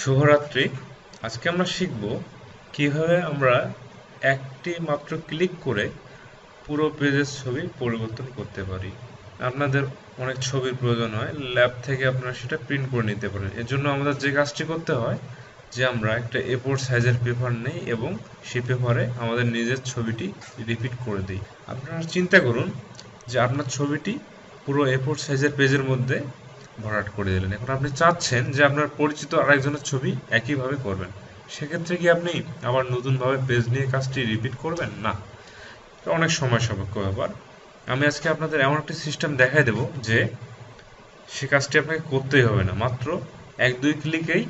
শুভরাত্রি। আজকে আমরা শিখব কিভাবে আমরা একটি মাত্র ক্লিক করে পুরো পেজের ছবি পরিবর্তন করতে পারি। আপনাদের অনেক ছবির প্রয়োজন হয়, ল্যাব থেকে আপনারা সেটা প্রিন্ট করে নিতে পারেন। এর জন্য আমাদের যে কাজটি করতে হয় যে আমরা একটা A4 সাইজের পেপার নেই এবং সেই পেপারে আমাদের নিজের ছবিটি রিপিট করে দিই। আপনারা চিন্তা করুন যে আপনার ছবিটি পুরো A4 সাইজের পেজের মধ্যে ভরাট করে দিলেন। এখন আপনি চাচ্ছেন যে আপনার পরিচিত আরেকজনের ছবি একইভাবে করবেন। সেক্ষেত্রে কি আপনি আবার নতুনভাবে পেজ নিয়ে কাজটি রিপিট করবেন? না, এটা অনেক সময় সাপেক্ষ ব্যাপার। আমি আজকে আপনাদের এমন একটি সিস্টেম দেখাই দেব যে সে কাজটি আপনাকে করতেই হবে না, মাত্র 1-2 ক্লিকেই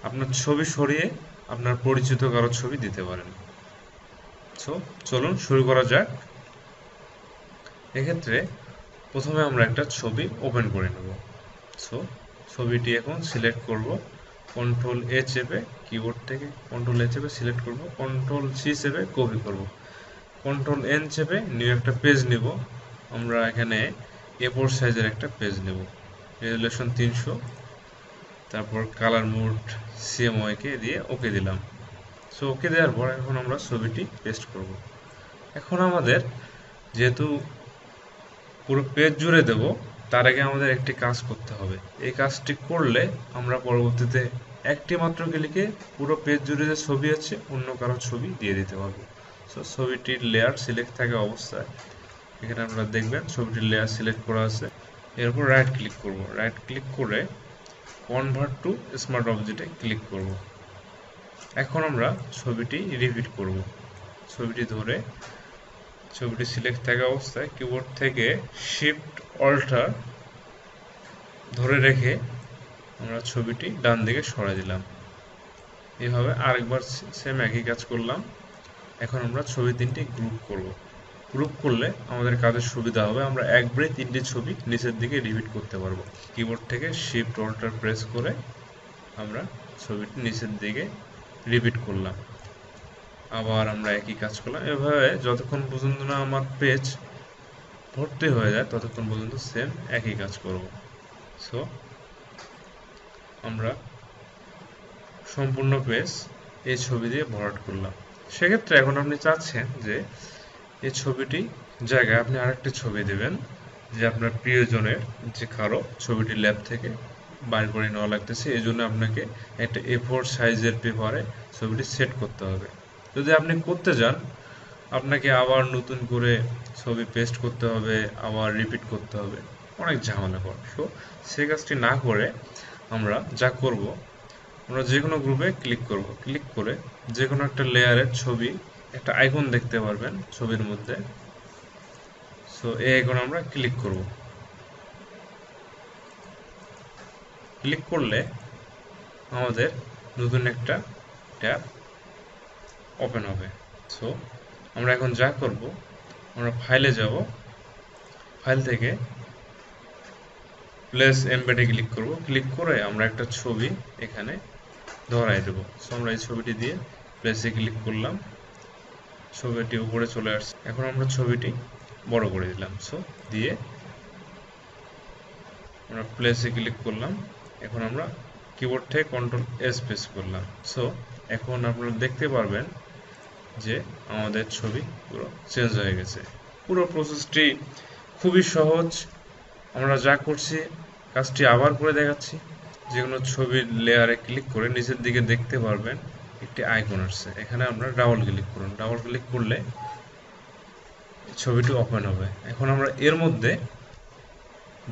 আপনার ছবি সরিয়ে আপনার পরিচিত কারো ছবি দিতে পারেন। সো চলুন শুরু করা যাক। এক্ষেত্রে প্রথমে আমরা একটা ছবি ওপেন করে নেব। সো ছবিটি এখন সিলেক্ট করব, কন্ট্রোল এ চেপে কিবোর্ড থেকে কন্ট্রোল এ চেপে সিলেক্ট করব, কন্ট্রোল সি চেপে কপি করব, কন্ট্রোল এন চেপে নিউ একটা পেজ নিব। আমরা এখানে A4 সাইজের একটা পেজ নেব, রেজুলেশন 300, তারপর কালার মোড CMYK দিয়ে ওকে দিলাম। সো ওকে দেওয়ার পর এখন আমরা ছবিটি পেস্ট করব। এখন আমাদের যেহেতু পুরো পেজ জুড়ে দেব, তার আগে আমাদের একটি কাজ করতে হবে। এই কাজটি করলে আমরা পরবর্তীতে একটি মাত্র ক্লিকে পুরো পেজ জুড়ে যে ছবি আছে অন্য কারো ছবি দিয়ে দিতে পারবো। সো ছবিটির লেয়ার সিলেক্ট থাকা অবস্থায় এখানে আপনারা দেখবেন ছবিটির লেয়ার সিলেক্ট করা আছে। এরপর রাইট ক্লিক করব, রাইট ক্লিক করে কনভার্ট টু স্মার্ট অবজেক্টে ক্লিক করব। এখন আমরা ছবিটি রিপিট করব। ছবিটি ধরে ছবিটি সিলেক্ট থাকা অবস্থায় কিবোর্ড থেকে শিফট অল্টার ধরে রেখে আমরা ছবিটি ডান দিকে সরাই দিলাম। এইভাবে আরেকবার সেম একই কাজ করলাম। এখন আমরা ছবি তিনটি গ্রুপ করব। গ্রুপ করলে আমাদের কাজের সুবিধা হবে, আমরা একবারে তিনটি ছবি নিচের দিকে রিপিট করতে পারবো। কিবোর্ড থেকে শিফট অল্টার প্রেস করে আমরা ছবিটি নিচের দিকে রিপিট করলাম। আবার আমরা একই কাজ করলাম। এভাবে যতক্ষণ পর্যন্ত না আমার পেজ ভর্তি হয়ে যায় ততক্ষণ পর্যন্ত সেম একই কাজ করব। সো আমরা সম্পূর্ণ পেজ এই ছবি দিয়ে ভরাট করলাম। সেক্ষেত্রে এখন আপনি চাচ্ছেন যে এই ছবিটি জায়গায় আপনি আরেকটি ছবি দেবেন যে আপনার প্রিয়জনের, যে কারো ছবিটি ল্যাব থেকে বাইর করে নেওয়া লাগতেছে, এই জন্য আপনাকে একটা A4 সাইজের পেপারে ছবিটি সেট করতে হবে। যদি আপনি করতে যান আপনাকে আবার নতুন করে ছবি পেস্ট করতে হবে, আবার রিপিট করতে হবে, অনেক ঝামেলাকর। সো সেই কাজটি না করে আমরা যা করব, আমরা যে কোনো গ্রুপে ক্লিক করব, ক্লিক করে যে কোনো একটা লেয়ারের ছবি একটা আইকন দেখতে পারবেন ছবির মধ্যে। সো এই আইকন আমরা ক্লিক করব। ক্লিক করলে আমাদের নতুন একটা ট্যাব ওপেন হবে। সো আমরা এখন যা করব, আমরা ফাইলে যাব, ফাইল থেকে প্লেস এমবেডে ক্লিক করব, ক্লিক করে আমরা একটা ছবি এখানে ধরাই দেব। সো আমরা এই ছবিটি দিয়ে প্লেসে ক্লিক করলাম, ছবিটি উপরে চলে আসছে। এখন আমরা ছবিটি বড় করে দিলাম। সো দিয়ে আমরা প্লেসে ক্লিক করলাম। এখন আমরা কিবোর্ড থেকে কন্ট্রোল এস প্রেস করলাম। সো এখন আপনারা দেখতে পারবেন যে আমাদের ছবি পুরো চেঞ্জ হয়ে গেছে। পুরো প্রসেসটি খুবই সহজ। আমরা যা করছি কাজটি আবার করে দেখাচ্ছি। যে কোনো ছবির লেয়ারে ক্লিক করে নিচের দিকে দেখতে পারবেন একটি আইকন আসছে, এখানে আমরা ডাবল ক্লিক করুন। ডাবল ক্লিক করলে ছবিটি ওপেন হবে। এখন আমরা এর মধ্যে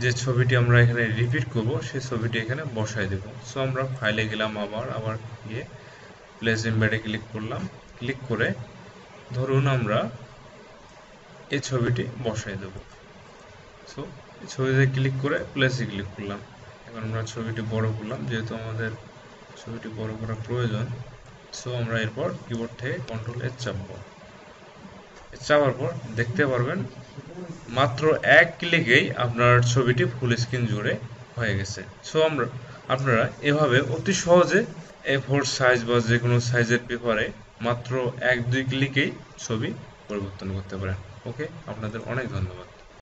যে ছবিটি আমরা এখানে রিপিট করব সেই ছবিটি এখানে বসাই দেব। সো আমরা ফাইলে গেলাম, আবার গিয়ে প্লেস এমবেডে ক্লিক করলাম, ক্লিক করে ধরুন আমরা এই ছবিটি বসাই দেব। সো এই ছবিতে ক্লিক করে প্লেসে ক্লিক করলাম। এখন আমরা ছবিটি বড় করলাম, যেহেতু আমাদের ছবিটি বড় করা প্রয়োজন। সো আমরা এরপর কিবোর্ড থেকে কন্ট্রোল এস চাপবো। চাপার পর দেখতে পারবেন মাত্র এক ক্লিকেই আপনার ছবিটি ফুল স্ক্রিন জুড়ে হয়ে গেছে। সো আপনারা এভাবে অতি সহজে A4 সাইজ বা যে কোনো সাইজের পেপারে মাত্র 1-2 ক্লিকেই ছবি পরিবর্তন করতে পারেন। ওকে, আপনাদের অনেক ধন্যবাদ।